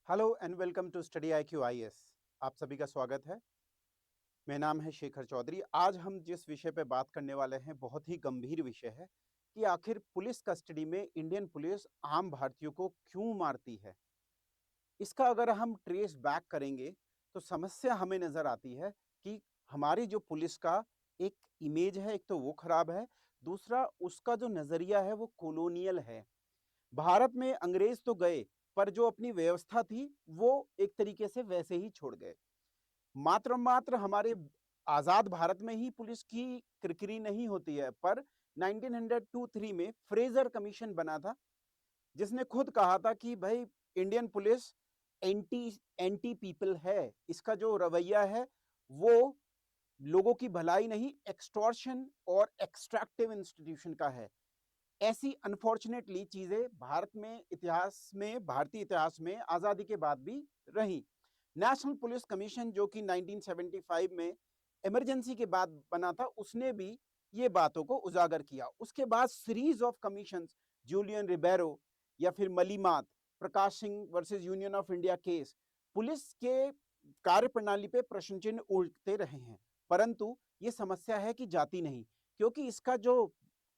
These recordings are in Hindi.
Hello and welcome to study IQ IS। आप सभी का स्वागत है। मेरा नाम है शेखर चौधरी। आज हम जिस विषय पे बात करने वाले हैं बहुत ही गंभीर विषय है कि आखिर पुलिस कस्टडी में इंडियन पुलिस आम भारतीयों को क्यों मारती है। इसका अगर हम ट्रेस बैक करेंगे तो समस्या हमें नजर आती है कि हमारी जो पुलिस का एक इमेज है, एक तो वो खराब है, दूसरा उसका जो नजरिया है वो कॉलोनियल है। भारत में अंग्रेज तो गए पर जो अपनी व्यवस्था थी वो एक तरीके से वैसे ही छोड़ गए। मात्र मात्र हमारे आजाद भारत में ही पुलिस की किरकिरी नहीं होती है, पर 1903 में फ्रेजर कमीशन बना था जिसने खुद कहा था कि भाई Indian police anti anti people है। इसका जो रवैया है वो लोगों की भलाई नहीं, एक्सटॉर्शन और एक्सट्रैक्टिव इंस्टीट्यूशन का है। ऐसी अनफॉर्चुनेटली चीजें भारत में इतिहास में, भारतीय इतिहास में आजादी के बाद भी रही। नेशनल पुलिस कमीशन जो कि 1975 में इमरजेंसी के बाद बना था, उसने भी ये बातों को उजागर किया। उसके बाद series of commissions, Julian Ribeiro या फिर Malimath, Prakash Singh versus union of India case, police के कार्यप्रणाली पे प्रश्न चिन्ह उठते रहे हैं। परंतु ये समस्या है कि जाती नहीं, क्योंकि इसका जो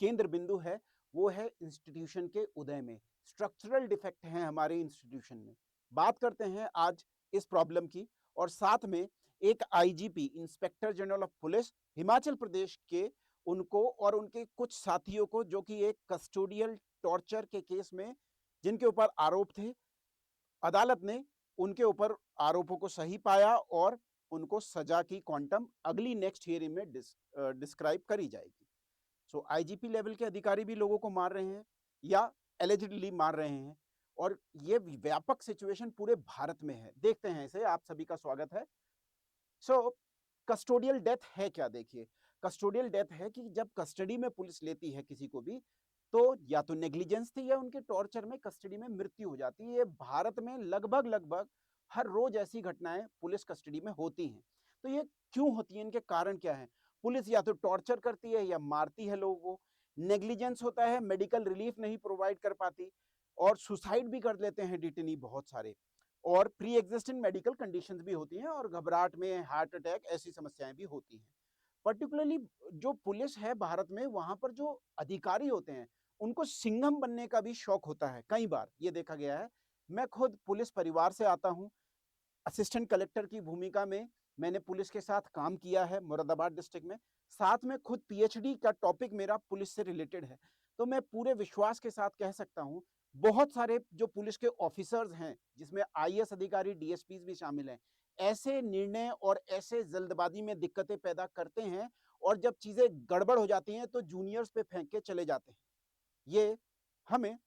केंद्र बिंदु है वो है इंस्टीट्यूशन के उदय में। स्ट्रक्चरल डिफेक्ट है हमारे इंस्टीट्यूशन में। बात करते हैं आज इस प्रॉब्लम की, और साथ में एक IGP, inspector general of police Himachal Pradesh के, उनको और उनके कुछ साथियों को जो कि एक कस्टोडियल टॉर्चर के केस में जिनके ऊपर आरोप थे, अदालत ने उनके ऊपर आरोपों को सही पाया और उनको सजा की क्वांटम अगली नेक्स्ट हियरिंग में डिस्क्राइब करी जाएगी। सो आईजीपी लेवल के अधिकारी भी लोगों को मार रहे हैं या एलिजिडली मार रहे हैं, और ये व्यापक सिचुएशन पूरे भारत में है। देखते हैं इसे। आप सभी का स्वागत है। सो कस्टोडियल डेथ है क्या? देखिए, कस्टोडियल डेथ है कि जब कस्टडी में पुलिस लेती है किसी को भी, तो या तो नेग्लिजेंस थी या उनके टॉर्चर में कस्टडी में मृत्यु हो जाती है। ये भारत में लगभग लगभग हर रोज ऐसी घटनाएं पुलिस कस्टडी में होती हैं। तो ये क्यों होती है, इनके कारण क्या है? पुलिस या तो टॉर्चर करती है या मारती है लोगों को, नेग्लिजेंस होता है, मेडिकल रिलीफ नहीं प्रोवाइड कर पाती, और सुसाइड भी कर लेते हैं डिटेनी बहुत सारे, और प्री एग्जिस्टिंग मेडिकल कंडीशंस भी होती हैं, और घबराहट में हार्ट अटैक ऐसी समस्याएं भी होती हैं। पर्टिकुलरली जो पुलिस है भारत में, वहां पर जो अधिकारी होते हैं उनको सिंघम बनने का भी शौक होता है। कई बार ये देखा गया है। मैं खुद पुलिस परिवार से आता हूं। असिस्टेंट कलेक्टर की भूमिका में मैंने पुलिस के साथ काम किया है मुरादाबाद डिस्ट्रिक्ट में। साथ में खुद पीएचडी का टॉपिक मेरा पुलिस से रिलेटेड है। तो मैं पूरे विश्वास के साथ कह सकता हूं, बहुत सारे जो पुलिस के ऑफिसर्स हैं, जिसमें आईएएस अधिकारी, डीएसपी भी शामिल हैं, ऐसे निर्णय और ऐसे जल्दबाजी में दिक्कतें पैदा करते हैं, और जब चीजें गड़बड़ हो जाती हैं तो जूनियर्स पे फेंक के चले जाते हैं। ये हमें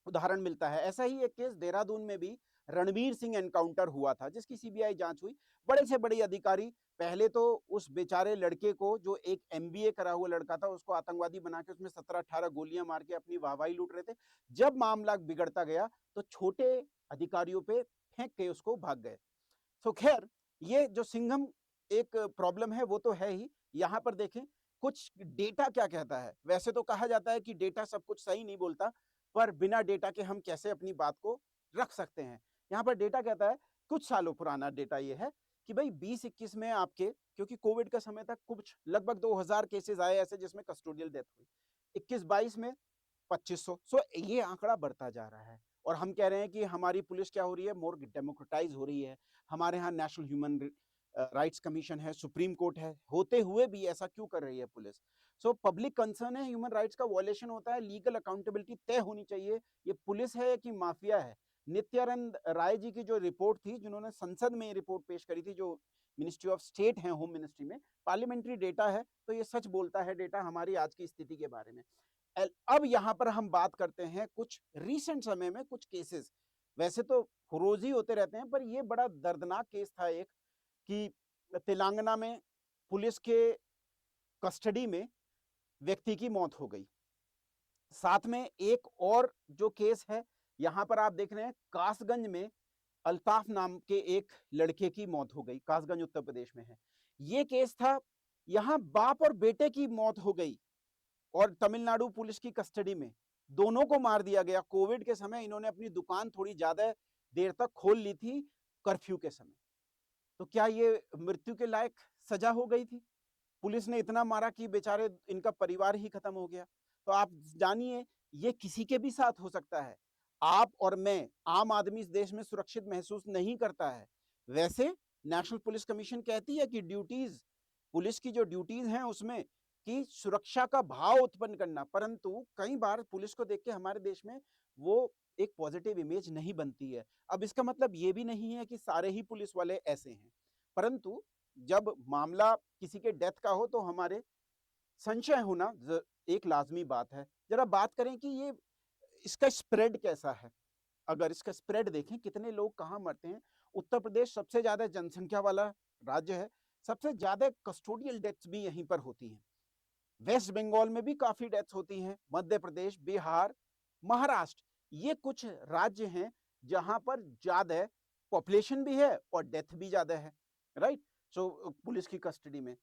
उदाहरण मिलता है। ऐसा ही एक केस देहरादून में भी रणवीर सिंह एनकाउंटर हुआ था, जिसकी सीबीआई जांच हुई। बड़े से बड़े अधिकारी पहले तो उस बेचारे लड़के को, जो एक एमबीए करा हुआ लड़का था, उसको आतंकवादी बना के उसमें 17-18 गोलियां मार के अपनी वाहवाही लूट रहे थे। जब मामला बिगड़ता गया तो छोटे अधिकारियों पे फेंक के उसको भाग गए। सो खैर, ये जो सिंघम एक प्रॉब्लम है वो तो है ही। यहां पर देखें कुछ डेटा क्या कहता है। वैसे तो कहा जाता है कि डेटा सब कुछ सही नहीं बोलता, पर बिना डेटा के हम कैसे अपनी बात को रख सकते हैं। यहां पर डेटा कहता है, कुछ सालों पुराना डेटा ये है कि भाई 2021 में आपके, क्योंकि कोविड का समय था, कुछ लगभग 2000 केसेस आए ऐसे जिसमें कस्टोडियल डेथ हुई। 21-22 में 2500। सो ये आंकड़ा बढ़ता जा रहा है, और हम कह रहे हैं कि हमारी पुलिस क्या हो रही है, मोर डेमोक्रेटाइज हो रही है। हमारे यहाँ नेशनल ह्यूमन राइट्स कमीशन है, सुप्रीम कोर्ट है, होते हुए भी ऐसा क्यों कर रही है पुलिस? सो पब्लिक कंसर्न है, ह्यूमन राइट्स का वॉयलेशन होता है, लीगल अकाउंटेबिलिटी तय होनी चाहिए। ये पुलिस है कि माफिया है? नित्यानंद राय जी की जो रिपोर्ट थी, जिन्होंने संसद में रिपोर्ट पेश करी थी, जो मिनिस्ट्री ऑफ स्टेट है, होम मिनिस्ट्री में, पार्लियामेंट्री डेटा है, तो ये सच बोलता है डेटा हमारी आज की स्थिति के बारे में। अब यहां पर हम बात करते हैं कुछ रीसेंट समय में कुछ केसेस। वैसे तो रोज ही होते रहते हैं, पर यह बड़ा दर्दनाक केस था एक, कि तेलंगाना में पुलिस के कस्टडी में व्यक्ति की मौत हो गई। साथ में एक और जो केस है, यहां पर आप देख रहे हैं, कासगंज में अल्ताफ नाम के एक लड़के की मौत हो गई। कासगंज उत्तर प्रदेश में है ये केस था। यहां बाप और बेटे की मौत हो गई, और तमिलनाडु पुलिस की कस्टडी में दोनों को मार दिया गया। कोविड के समय इन्होंने अपनी दुकान थोड़ी ज्यादा देर तक खोल ली थी कर्फ्यू के समय। तो क्या ये मृत्यु के लायक सजा हो गई थी? पुलिस ने इतना मारा कि बेचारे इनका परिवार ही खत्म हो गया। तो आप जानिए, ये किसी के भी साथ हो सकता है। आप और मैं, आम आदमी इस देश में सुरक्षित महसूस नहीं करता है। वैसे नेशनल पुलिस कमीशन कहती है कि ड्यूटीज, पुलिस की जो ड्यूटीज हैं उसमें कि सुरक्षा का भाव उत्पन्न करना, परंतु कई बार पुलिस को देख के हमारे देश में वो एक पॉजिटिव इमेज नहीं बनती है। अब इसका मतलब ये भी नहीं है कि सारे ही पुलिस वाले ऐसे हैं, परंतु जब मामला किसी के डेथ का हो तो हमारे संशय होना एक लाजमी बात है। जरा बात करें कि ये इसका स्प्रेड कैसा है। अगर इसका स्प्रेड देखें, कितने लोग कहाँ मरते हैं। उत्तर प्रदेश सबसे ज्यादा जनसंख्या वाला राज्य है, सबसे ज्यादा कस्टोडियल डेथ्स भी यहीं पर होती हैं। वेस्ट बंगाल में भी काफी डेथ्स होती हैं, मध्य प्रदेश, बिहार, महाराष्ट्र, ये कुछ राज्य हैं जहां पर ज्यादा पॉपुलेशन भी है और डेथ भी ज्यादा है, राइट। सो पुलिस की कस्टडी में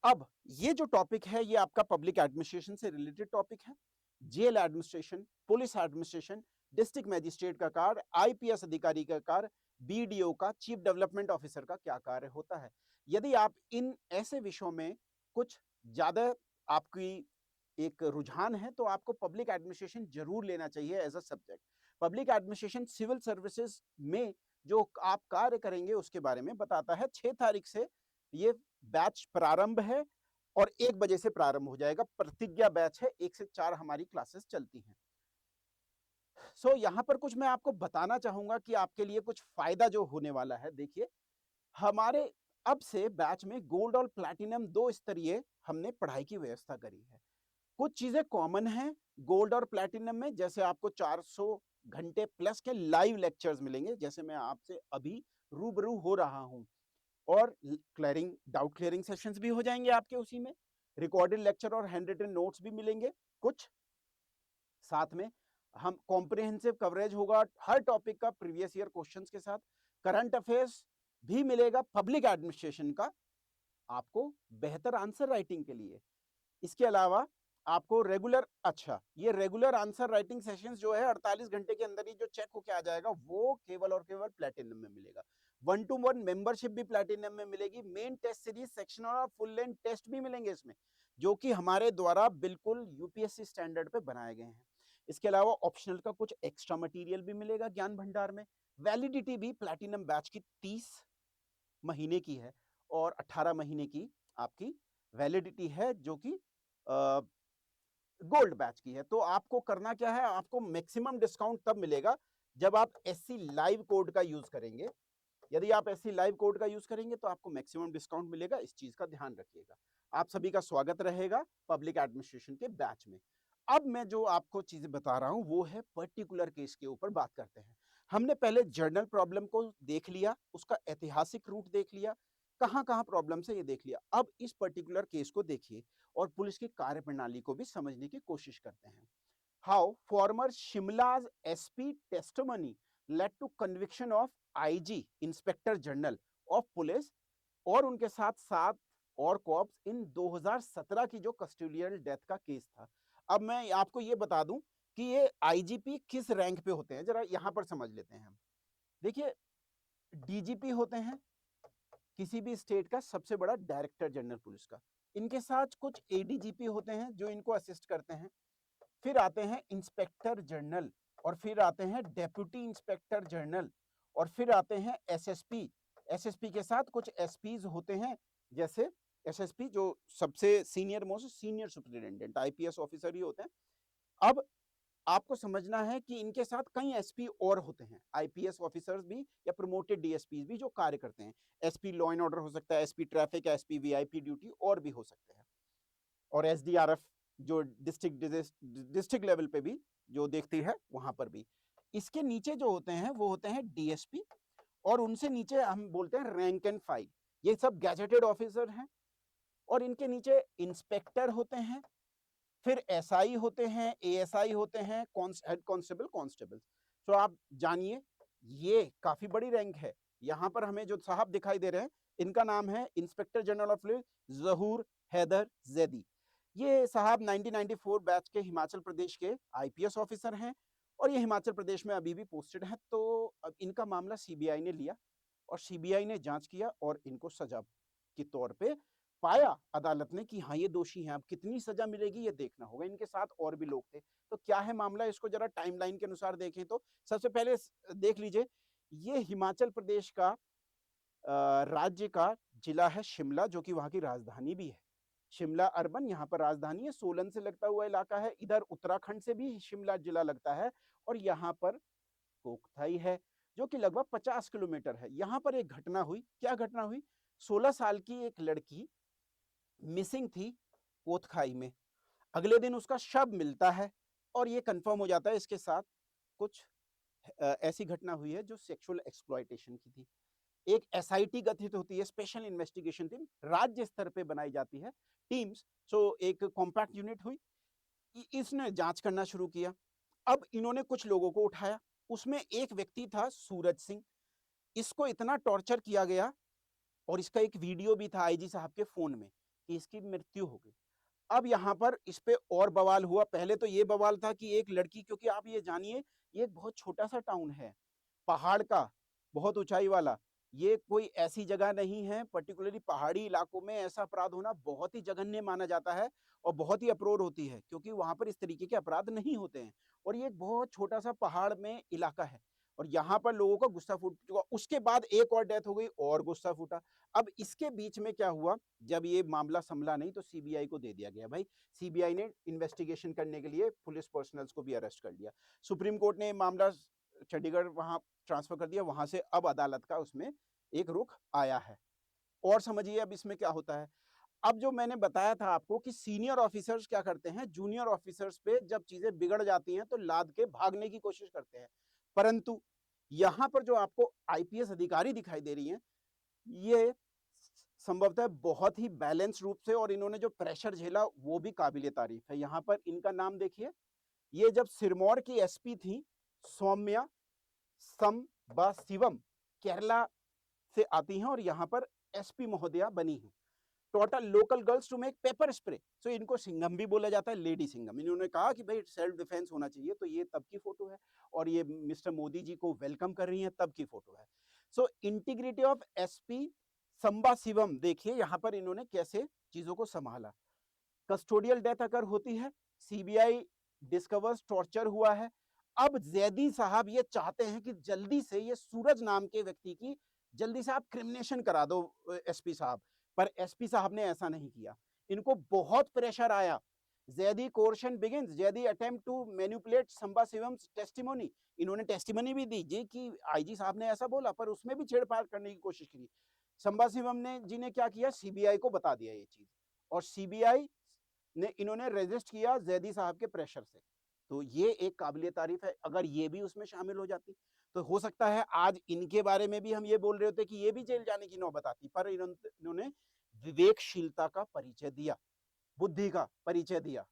अब ये जो टॉपिक है ये आपका पब्लिक एडमिनिस्ट्रेशन से रिलेटेड टॉपिक है। Jail administration, police administration, district magistrate का कार्य, आईपीएस अधिकारी का कार्य, बीडीओ का, चीफ डेवलपमेंट ऑफिसर का क्या कार्य होता है। यदि आप इन ऐसे विषयों में कुछ ज्यादा आपकी एक रुझान है तो आपको पब्लिक एडमिनिस्ट्रेशन जरूर लेना चाहिए as a subject. Public administration civil services में जो आप कार्य करेंगे उसके बारे में बताता है। 6 तारीख से ये बैच प्रारंभ है और 1 बजे से प्रारंभ हो जाएगा। प्रतिज्ञा बैच है, 1 से 4 हमारी क्लासेस चलती हैं। सो यहां पर कुछ मैं आपको बताना चाहूंगा कि आपके लिए कुछ फायदा जो होने वाला है। देखिए, हमारे अब से बैच में गोल्ड और प्लैटिनम 2 स्तरीय हमने पढ़ाई की व्यवस्था करी है। कुछ चीजें कॉमन हैं गोल्ड और प्लैटिनम में, जैसे आपको 400 घंटे प्लस के लाइव लेक्चर्स मिलेंगे, जैसे मैं आपसे अभी रूबरू हो रहा हूं, और क्लियरिंग, डाउट क्लियरिंग सेशंस भी हो जाएंगे आपके उसी में, रिकॉर्डेड लेक्चर और हैंड रिटन नोट्स भी मिलेंगे कुछ। साथ में हम कॉम्प्रिहेंसिव कवरेज होगा हर टॉपिक का प्रीवियस ईयर क्वेश्चंस के साथ, करंट अफेयर्स भी मिलेगा पब्लिक एडमिनिस्ट्रेशन का आपको बेहतर आंसर राइटिंग के लिए। इसके अलावा आपको रेगुलर, अच्छा ये रेगुलर आंसर राइटिंग सेशंस जो है 48 घंटे के अंदर ही जो चेक होके आ जाएगा वो केवल और केवल प्लैटिनम में मिलेगा। 1-to-1 मेंबरशिप भी प्लैटिनम में मिलेगी। मेन टेस्ट सीरीज, सेक्शनल और फुल लेंथ टेस्ट भी मिलेंगे इसमें, जो कि हमारे द्वारा बिल्कुल यूपीएससी स्टैंडर्ड पे बनाए गए हैं। इसके अलावा ऑप्शनल का कुछ एक्स्ट्रा मटेरियल भी मिलेगा ज्ञान भंडार में। वैलिडिटी भी प्लैटिनम बैच की 30 महीने की है और 18 महीने की आपकी वैलिडिटी है जो कि गोल्ड बैच की है। तो आपको करना क्या है, आपको मैक्सिमम डिस्काउंट तब मिलेगा जब आप एससी लाइव कोड का यूज करेंगे। यदि आप एससी लाइव कोड का यूज करेंगे तो आपको मैक्सिमम डिस्काउंट मिलेगा, इस चीज का ध्यान रखिएगा। आप सभी का स्वागत रहेगा पब्लिक एडमिनिस्ट्रेशन के बैच में। अब मैं जो आपको चीजें बता रहा हूं वो है पर्टिकुलर केस के ऊपर बात करते हैं। हमने पहले जर्नल प्रॉब्लम को देख लिया, उसका ऐतिहासिक रूट देख लिया, कहां कहां प्रॉब्लम है ये देख लिया। अब इस पर्टिकुलर केस को देखिए और पुलिस की कार्यप्रणाली को भी समझने की कोशिश करते हैं। How former Shimla's SP testimony led to conviction of IG, inspector general of police, और उनके साथ 7 और कॉप्स इन 2017 की जो कस्टोडियल डेथ का केस था। अब मैं आपको ये बता दूं कि ये आईजीपी किस रैंक पे होते हैं, जरा यहां पर समझ लेते हैं हम। देखिए, डीजीपी होते हैं किसी भी स्टेट का सबसे बड़ा डायरेक्टर जनरल पुलिस का, इनके साथ कुछ एडीजीपी होते हैं जो इनको असिस्ट करते हैं। फिर आते हैं इंस्पेक्टर जनरल, और फिर आते हैं डेप्यूटी इंस्पेक्टर जनरल, और फिर आते हैं एसएसपी। एसएसपी के साथ कुछ एसपीज होते हैं, जैसे एसएसपी जो सबसे senior most senior superintendent IPS officer ही होते हैं। अब आपको समझना है कि इनके साथ कई एसपी और होते हैं, आईपीएस ऑफिसर्स भी या प्रमोटेड डीएसपी भी जो कार्य करते हैं। एसपी लॉ एंड ऑर्डर हो सकता है, SP traffic, SP VIP duty और भी हो सकते हैं, और एसडीआरएफ जो डिस्ट्रिक्ट लेवल पे भी जो देखती है वहां पर भी। इसके नीचे जो होते हैं वो होते हैं डीएसपी, और उनसे नीचे हम बोलते हैं रैंक एंड फाइल, ये सब गैजेटेड ऑफिसर हैं। और इनके नीचे इंस्पेक्टर होते हैं, फिर एसआई होते हैं, एएसआई होते हैं, हेड कांस्टेबल, कांस्टेबल। तो आप जानिए ये काफी बड़ी रैंक है। यहां पर हमें जो साहब दिखाई दे रहे हैं इनका नाम है इंस्पेक्टर जनरल ऑफ पुलिस जहूर हैदर जैदी। ये साहब 1994 बैच के हिमाचल प्रदेश के आईपीएस ऑफिसर हैं, और ये हिमाचल प्रदेश में अभी भी पोस्टेड हैं। तो अब इनका मामला सीबीआई ने लिया और सीबीआई ने जांच किया और इनको सजा के तौर पे पाया अदालत ने कि हाँ ये दोषी हैं। अब कितनी सजा मिलेगी ये देखना होगा। इनके साथ और भी लोग थे। तो क्या है मामला, इसको जरा टाइमलाइन के अनुसार देखें तो सबसे पहले देख लीजिए, ये हिमाचल प्रदेश का राज्य का जिला है शिमला, जो कि वहां की राजधानी भी है। शिमला अर्बन यहाँ पर राजधानी है। सोलन से लगता हुआ इलाका है। इधर उत्तराखंड से भी शिमला जिला लगता है और यहाँ पर कोकथाई है, जो कि लगभग 50 किलोमीटर है। यहाँ पर एक घटना हुई। क्या घटना हुई? 16 साल की एक लड़की मिसिंग थी कोतखाई में। अगले दिन उसका शव मिलता है और ये कंफर्म हो जाता है इसके साथ कुछ ऐसी घटना हुई है जो सेक्सुअल एक्सप्लॉयटेशन की थी। एक एसआईटी गठित होती है, स्पेशल इन्वेस्टिगेशन टीम, राज्य स्तर पे बनाई जाती है टीम्स। सो एक कॉम्पैक्ट यूनिट हुई, इसने जांच करना शुरू किया। अब इन्होंने कुछ लोगों को उठाया। उसमें एक व्यक्ति था सूरज सिंह। इसको इतना टॉर्चर किया गया और इसका एक वीडियो भी था आईजी साहब के फोन में कि इसकी मृत्यु हो गई। अब यहाँ पर इस पे और बवाल हुआ। पहले तो ये बवाल था कि एक लड़की, क्योंकि आप ये जानिए ये एक बहुत छोटा सा टाउन है, पहाड़ का, बहुत ऊंचाई वाला। ये कोई ऐसी जगह नहीं है, पर्टिकुलरली पहाड़ी इलाकों में ऐसा अपराध होना बहुत ही जघन्य माना जाता है और बहुत ही अप्रोध होती है, क्योंकि वहां पर इस तरीके के अपराध नहीं होते हैं। और ये एक बहुत छोटा सा पहाड़ में इलाका है और यहाँ पर लोगों का गुस्सा फूट चुका। उसके बाद एक और डेथ हो गई और गुस्सा फूटा। अब इसके बीच में क्या हुआ, जब ये मामला संभला नहीं तो सीबीआई को दे दिया गया। भाई सीबीआई ने इन्वेस्टिगेशन करने के लिए पुलिस पर्सनल्स को भी अरेस्ट कर लिया। सुप्रीम कोर्ट ने मामला चंडीगढ़ वहां ट्रांसफर कर दिया। वहां से अब अदालत का उसमें एक रुख आया है। और समझिए अब इसमें क्या होता है। अब जो मैंने बताया था आपको कि सीनियर ऑफिसर्स क्या करते हैं, जूनियर ऑफिसर्स पे जब चीजें बिगड़ जाती हैं तो लाद के भागने की कोशिश करते हैं। परंतु यहां पर जो आपको आईपीएस अधिकारी दिखाई दे रही हैं, ये संभवतः बहुत ही बैलेंस रूप से, और इन्होंने जो प्रेशर झेला वो भी काबिले तारीफ है। यहां पर इनका नाम देखिए, ये जब सिरमौर की एसपी थी सौम्या संबाशिवम, केरला से आती हैं और यहाँ पर एसपी महोदया बनी हैं। Total local girls to make pepper spray. So इनको सिंघम भी बोला जाता है, लेडी सिंघम। इन्होंने कहा कि भाई सेल्फ डिफेंस होना चाहिए। तो ये तब की फोटो है और ये मिस्टर मोदी जी को वेलकम कर रही हैं, तब की फोटो है। So integrity of SP Samba Shivam, देखिए यहाँ पर इन्होंने कैसे चीजों को संभाला। कस्टोडियल डेथ अगर होती है, सीबीआई डिस्कवर्स टॉर्चर हुआ है। अब जैदी साहब ये चाहते हैं कि जल्दी से ये सूरज नाम के व्यक्ति की जल्दी से आप क्रिमिनेशन करा दो एसपी साहब। पर एसपी साहब ने ऐसा नहीं किया। इनको बहुत प्रेशर आया। Zaidi coercion begins, Zaidi attempt to manipulate Samba Shivam's testimony. इन्होंने टेस्टिमोनी भी दी जी कि आईजी साहब ने ऐसा बोला, पर उसमें भी छेड़छाड़ करने की कोशिश की। संबा शिवम ने जी ने क्या किया, सीबीआई को बता दिया ये चीज, और सीबीआई ने इन्होंने रजिस्ट किया जैदी साहब के प्रेशर से। तो ये एक काबिलियत तारीफ है। अगर ये भी उसमें शामिल हो जाती तो हो सकता है आज इनके बारे में भी हम ये बोल रहे होते कि ये भी जेल जाने की नौबत आती। पर इन्होंने विवेकशीलता का परिचय दिया, बुद्धि का परिचय दिया।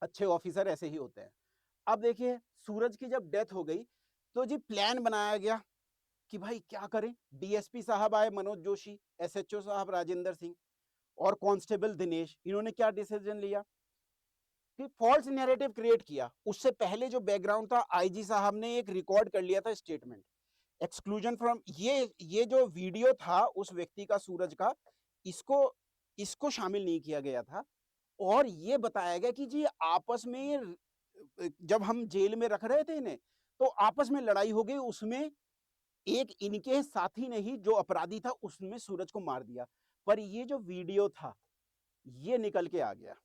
अच्छे ऑफिसर ऐसे ही होते हैं। अब देखिए सूरज की जब डेथ हो गई तो जी प्लान बनाया गया कि भाई क्या करें। डीएसपी साहब आए मनोज जोशी, एसएचओ साहब राजेंद्र सिंह और कांस्टेबल दिनेश। इन्होंने क्या डिसीजन लिया कि फॉल्स नैरेटिव क्रिएट किया। उससे पहले जो बैकग्राउंड था, आईजी साहब ने एक रिकॉर्ड कर लिया था स्टेटमेंट, एक्सक्लूजन फ्रॉम, ये जो वीडियो था उस व्यक्ति का, सूरज का, इसको इसको शामिल नहीं किया गया था। और ये बताया गया कि जी आपस में जब हम जेल में रख रहे थे इन्हें तो आपस में लड़ाई हो गई। उसमें एक इनके साथी ने ही, जो अपराधी था, उसमें सूरज को मार दिया। पर ये जो वीडियो था ये निकल के आ गया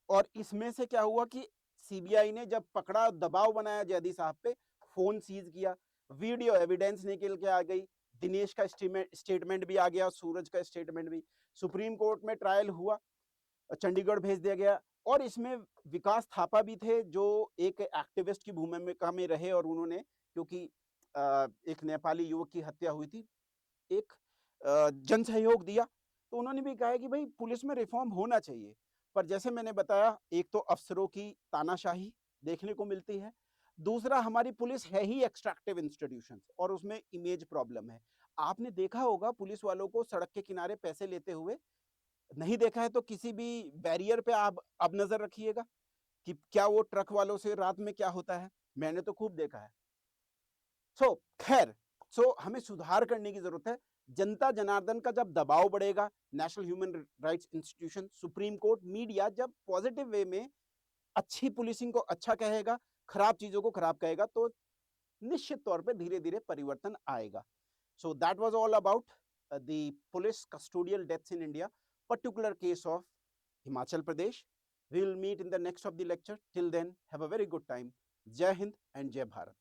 और इसमें से क्या हुआ कि सीबीआई ने जब पकड़ा, दबाव बनाया जैदी साहब पे, फोन सीज किया, वीडियो एविडेंस निकल के आ गई, दिनेश का स्टेटमेंट भी आ गया, सूरज का स्टेटमेंट भी। सुप्रीम कोर्ट में ट्रायल हुआ, चंडीगढ़ भेज दिया गया। और इसमें विकास थापा भी थे जो एक एक्टिविस्ट की भूमिका में रहे और उन्होंने, क्योंकि एक नेपाली युवक की हत्या हुई थी, एक जन सहयोग दिया। तो उन्होंने भी कहा कि भाई पुलिस में रिफॉर्म होना चाहिए। पर जैसे मैंने बताया, एक तो अफसरों की तानाशाही देखने को मिलती है, दूसरा हमारी पुलिस है ही एक्सट्रैक्टिव इंस्टीट्यूशन और उसमें इमेज प्रॉब्लम है। आपने देखा होगा पुलिस वालों को सड़क के किनारे पैसे लेते हुए, नहीं देखा है तो किसी भी बैरियर पे आप अब नजर रखिएगा कि क्या वो ट्रक वालों से रात में क्या होता है। मैंने तो खूब देखा है। सो खैर, सो हमें सुधार करने की जरूरत है। जनता जनार्दन का जब दबाव बढ़ेगा, national human rights institution, supreme court, media जब पॉजिटिव वे में अच्छी पुलिसिंग को अच्छा कहेगा, खराब चीजों को खराब कहेगा, तो निश्चित तौर पे धीरे धीरे परिवर्तन आएगा। So that was all about the police custodial deaths in India, particular case of Himachal Pradesh. We will meet in the next of the lecture. Till then, have a very good time. Jai Hind and Jai Bharat.